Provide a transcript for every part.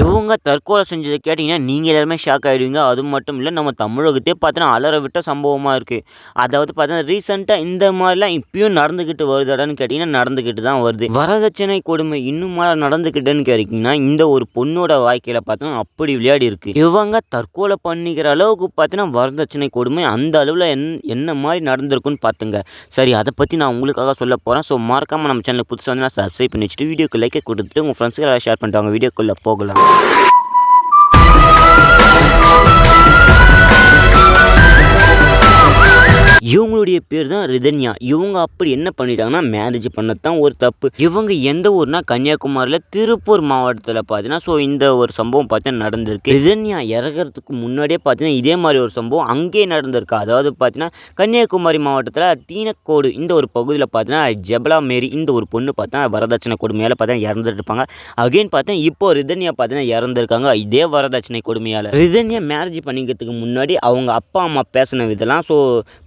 இவங்க தற்கொலை செஞ்சத கேட்டீங்கன்னா, நீங்க எல்லாருமே ஷாக் ஆயிடுவீங்க. அது மட்டும் இல்ல, நம்ம தமிழகத்தையே பார்த்தீங்கன்னா, அலற விட்ட சம்பவமா இருக்கு. அதாவது பார்த்தீங்கன்னா, ரீசென்ட்டா இந்த மாரிலாம் இப்பயும் நடந்துகிட்டு வருதாடான்னு கேட்டீங்கன்னா, நடந்துகிட்டு தான் வருது. வரதட்சணை கொடுமை இன்னுமா நடந்துகிட்டுன்னு கேட்டீங்கன்னா, இந்த ஒரு பொண்ணோட வாழ்க்கையில பார்த்தீங்கன்னா, அப்படி விளையாடி இருக்கு. இவங்க தற்கொலை பண்ணிக்கிற அளவுக்கு பார்த்தீங்கன்னா, வரதட்சணை கொடுமை அந்த அளவுல என்ன மாரி நடந்திருக்குன்னு பார்த்துங்க. சரி, அத பத்தி நான் உங்களுக்காக சொல்லப் போறேன். ஸோ மறக்காம நம்ம சேனலுக்கு புதுசா வந்தீங்கன்னா, சப்ஸ்கிரைப் பண்ணி வச்சுட்டு, வீடியோக்கு லைக்க குடுத்துட்டு, உங்க ஃப்ரெண்ட்ஸ்க்கு எல்லாரும் ஷேர் பண்ணிட்டு வாங்க. வீடியோக்குள்ள போகலாம். இவங்களுடைய பேர் தான் ரிதன்யா. இவங்க அப்படி என்ன பண்ணிட்டாங்கன்னா, மேரேஜ் பண்ணது தான் ஒரு தப்பு. இவங்க எந்த ஊர்னா கன்னியாகுமரியில திருப்பூர் மாவட்டத்தில பார்த்தீங்கன்னா, ஸோ இந்த ஒரு சம்பவம் பார்த்தீங்கன்னா நடந்திருக்கு. ரிதன்யா இறக்கறதுக்கு முன்னாடியே பார்த்தீங்கன்னா, இதே மாரி ஒரு சம்பவம் அங்கேயே நடந்திருக்கு. அதாவது பார்த்தீங்கன்னா, கன்னியாகுமரி மாவட்டத்தில தீனக்கோடு இந்த ஒரு பகுதியில பார்த்தீங்கன்னா, ஜெபலா மேரி இந்த ஒரு பொண்ணு பார்த்தீங்கன்னா, வரதட்சணை கொடுமையால பார்த்தீங்கன்னா இறந்துட்டு இருப்பாங்க. அகைன் பார்த்தீங்கன்னா, இப்போ ரிதன்யா பார்த்தீங்கன்னா இறந்திருக்காங்க. இதே வரதட்சணை கொடுமையால. ரிதன்யா மேரேஜ் பண்ணிக்கிறதுக்கு முன்னாடி அவங்க அப்பா, அம்மா பேசின விதம்லாம் ஸோ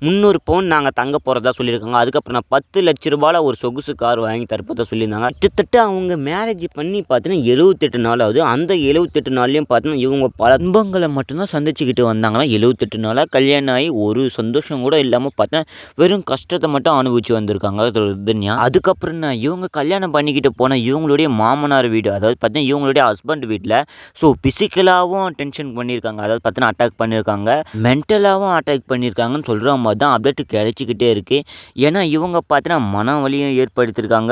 300 பவுன் நாங்க தங்க போறதா சொல்லியிருக்காங்க. அதுக்கப்புறம் நான் 10,00,000 ரூபாய்ல ஒரு சொகுசு கார் வாங்கி தரப்போறதா சொல்லியிருந்தாங்க. கிட்டத்தட்ட அவங்க மேரேஜ் பண்ணி பார்த்தீங்கன்னா 78 நாள் ஆகுது. அந்த 78 நாள்லயும் பார்த்தீங்கன்னா இவங்க பல துன்பங்களை மட்டும்தான் சந்திச்சுக்கிட்டு வந்தாங்களாம். 78 நாளா கல்யாணம் ஆகி ஒரு சந்தோஷம் கூட இல்லாம பார்த்தீங்கன்னா வெறும் கஷ்டத்தை மட்டும் அனுபவிச்சு வந்திருக்காங்க ரிதன்யா. அதுக்கப்புறம் இவங்க கல்யாணம் பண்ணிக்கிட்டு போன இவங்களுடைய மாமனார் வீடு, அதாவது பார்த்தீங்கன்னா இவங்களுடைய ஹஸ்பண்ட் வீட்டில் ஸோ பிசிக்கலாகவும் டென்ஷன் பண்ணியிருக்காங்க. அதாவது பார்த்தீங்கன்னா அட்டாக் பண்ணியிருக்காங்க, மென்டலாகவும் அட்டாக் பண்ணியிருக்காங்கன்னு சொல்கிற மாதிரி தான் அப்டேட் கிடைச்சிக்கிட்டே இருக்குது. ஏன்னா இவங்க பார்த்தீங்கன்னா மன வலியும் ஏற்படுத்தியிருக்காங்க,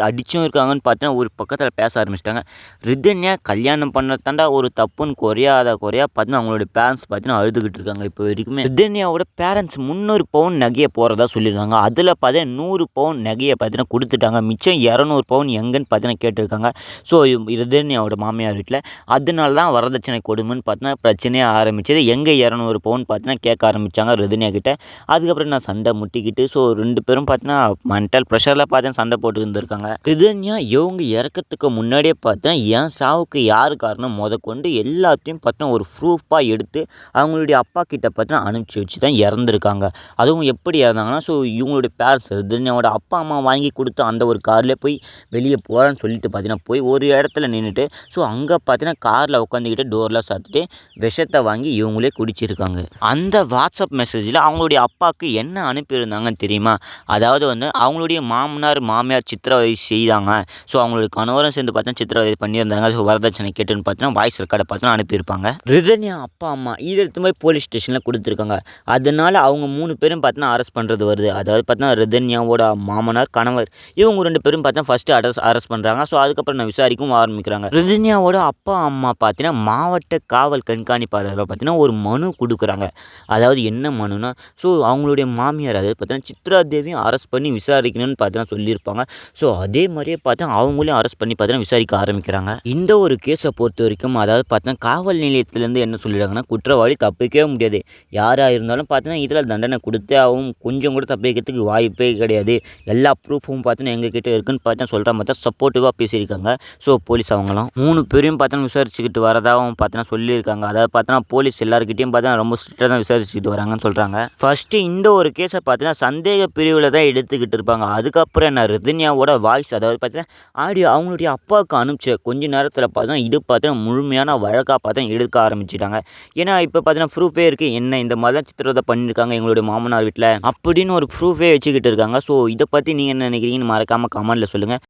அடிச்சும் இருக்காங்கன்னு பார்த்தீங்கன்னா ஒரு பக்கத்தில் பேச ஆரம்பிச்சிட்டாங்க. ரிதன்யா கல்யாணம் பண்ணதாண்டா ஒரு தப்புன்னு குறையாத பார்த்தீங்கன்னா அவங்களோட பேரண்ட்ஸ் பார்த்தீங்கன்னா அழுதுகிட்டு இருக்காங்க. இப்போ வரைக்குமே ரிதன்யாவோட பேரண்ட்ஸ் 300 பவுன் நகையை போகிறதா சொல்லியிருக்காங்க. அதில் பார்த்தீங்கன்னா 100 பவுன் நகையை பார்த்தீங்கன்னா கொடுத்துட்டாங்க. மிச்சம் 200 பவுன் எங்கன்னு பார்த்தீங்கன்னா கேட்டிருக்காங்க. ஸோ ரிதன்யாவோட மாமியார் வீட்டில் அதனால தான் வரதட்சணை கொடுமைன்னு பார்த்தீங்கன்னா பிரச்சனையாக ஆரம்பிச்சது. எங்கே 200 பவுன் பார்த்தீங்கன்னா கேட்க ஆரம்பித்தாங்க ரிதன்யா கிட்ட. அதுக்கப்புறம் நான் சண்டை முட்டிக்கிட்டு ஸோ 2 பேரும் பார்த்தீங்கன்னா மென்டல் ப்ரெஷரில் பார்த்தீங்கன்னா சண்டை போட்டு இருந்திருக்காங்க. ரிதன்யா இவங்க இறக்கிறதுக்கு முன்னாடியே பார்த்தீங்கன்னா என் சாவுக்கு யார் காரணம் முதற்கொண்டு எல்லாத்தையும் பார்த்தீங்கன்னா ஒரு ப்ரூஃபாக எடுத்து அவங்களுடைய அப்பா கிட்ட பார்த்தீங்கன்னா அனுப்பிச்சி வச்சு தான் இறந்துருக்காங்க. அதுவும் எப்படி இறந்தாங்கன்னா ஸோ இவங்களுடைய பேரண்ட்ஸ் ரிதன்யாவோட அப்பா அம்மா வாங்கி கொடுத்து அந்த ஒரு கார்லேயே போய் வெளியே போகிறான்னு சொல்லிட்டு பார்த்தீங்கன்னா போய் ஒரு இடத்துல நின்றுட்டு ஸோ அங்கே பார்த்தீங்கன்னா காரில் உட்காந்துக்கிட்டு டோர்லாம் சாத்திட்டு விஷத்தை வாங்கி இவங்களே குடிச்சிருக்காங்க. அந்த வாட்ஸ்அப் மெசேஜில் அவங்களுடைய அப்பாவுக்கு என்ன அனுப்பியிருந்தாங்கன்னு தெரியுமா? அதாவது அவங்களுடைய மாமனார் மாமியார் சித்திரவதை செய்தாங்க. ஸோ அவங்களுடைய கணவரும் சேர்ந்து பார்த்தீங்கன்னா சித்திரவதை பண்ணியிருந்தாங்க. ஸோ வரதட்சணை கேட்டுன்னு பார்த்தீங்கன்னா வாய்ஸ் ரெக்கார்டை பார்த்தீங்கன்னா அனுப்பியிருப்பாங்க. ரிதன்யா அப்பா அம்மா இதை எடுத்து போய் போலீஸ் ஸ்டேஷனில் கொடுத்துருக்காங்க. அதனால அவங்க 3 பேரும் பார்த்தீங்கன்னா அரெஸ்ட் பண்ணுறது வருது. அதாவது பார்த்தீங்கன்னா ரிதன்யாவோட மாமனார் கணவர் இவங்க 2 பேரும் பார்த்தீங்கன்னா ஃபஸ்ட்டு அரெஸ்ட் பண்ணுறாங்க. ஸோ அதுக்கப்புறம் நான் விசாரிக்கவும் ஆரம்பிக்கிறாங்க. ரிதன்யாவோட அப்பா அம்மா பார்த்தீங்கன்னா மாவட்ட காவல் கண்காணிப்பாளர்கள் பார்த்தீங்கன்னா ஒரு மனு கொடுக்குறாங்க. அதாவது என்ன மனுனா ஸோ அவங்களுடைய மாமியார் அதாவது பார்த்தீங்கன்னா சித்ரா தேவியும் அரெஸ்ட் பண்ணி விசாரிக்கணும்னு பார்த்தீங்கன்னா சொல்லியிருப்பாங்க. ஸோ அதே மாதிரியே பார்த்தா அவங்களையும் அரெஸ்ட் பண்ணி பார்த்தீங்கன்னா விசாரிக்க ஆரம்பிக்கிறாங்க. இந்த ஒரு கேஸை பொறுத்த வரைக்கும் அதாவது பார்த்தீங்கன்னா காவல் நிலையத்திலேருந்து என்ன சொல்லிடுறாங்கன்னா குற்றவாளி தப்பிக்கவே முடியாது. யாராக இருந்தாலும் பார்த்தீங்கன்னா இதில் தண்டனை கொடுத்தே ஆகும். கொஞ்சம் கூட தப்பிக்கிறதுக்கு வாய்ப்பே கிடையாது. எல்லா ப்ரூஃபும் பார்த்தீங்கன்னா எங்ககிட்ட இருக்குன்னு பார்த்தீங்கன்னா சொல்கிற மாதிரி தான் சப்போர்ட்டிவாக பேசியிருக்காங்க. ஸோ போலீஸ் அவங்களும் 3 பேரையும் பார்த்தீங்கன்னா விசாரிச்சுக்கிட்டு வரதாகவும் பார்த்தீங்கன்னா சொல்லியிருக்காங்க. அதாவது பார்த்தீங்கன்னா போலீஸ் எல்லாருக்கிட்டையும் பார்த்தீங்கன்னா ரொம்ப ஸ்ட்ரிக்டாக தான் விசாரிச்சுக்கிட்டு வராங்கன்னு சொல்கிறாங்க. ஃபஸ்ட்டு இந்த ஒரு கேஸை பார்த்தீங்கன்னா சந்தேக பிரிவில் தான் எடுத்துக்கிட்டு இருப்பாங்க. அதுக்கப்புறம் என்ன ரிதன்யாவோட வாய்ஸ் அதாவது பார்த்தீங்கன்னா ஆடியோ அவங்களுடைய அப்பாவுக்கு அனுப்பிச்ச கொஞ்ச நேரத்தில் பார்த்தீங்கன்னா இது பார்த்தீங்கன்னா முழுமையான வழக்காக பார்த்தீங்கன்னா எடுக்க ஆரம்பிச்சிட்டாங்க. ஏன்னா இப்போ பார்த்தீங்கன்னா ப்ரூஃபே இருக்குது, என்ன இந்த மாதிரி தான் சித்திரவதை பண்ணியிருக்காங்க எங்களுடைய மாமனார் வீட்டில் அப்படின்னு ஒரு ப்ரூஃபே வச்சுக்கிட்டு இருக்காங்க. ஸோ இதை பற்றி நீங்கள் என்ன நினைக்கிறீங்கன்னு மறக்காமல் கமெண்ட்டில் சொல்லுங்கள்.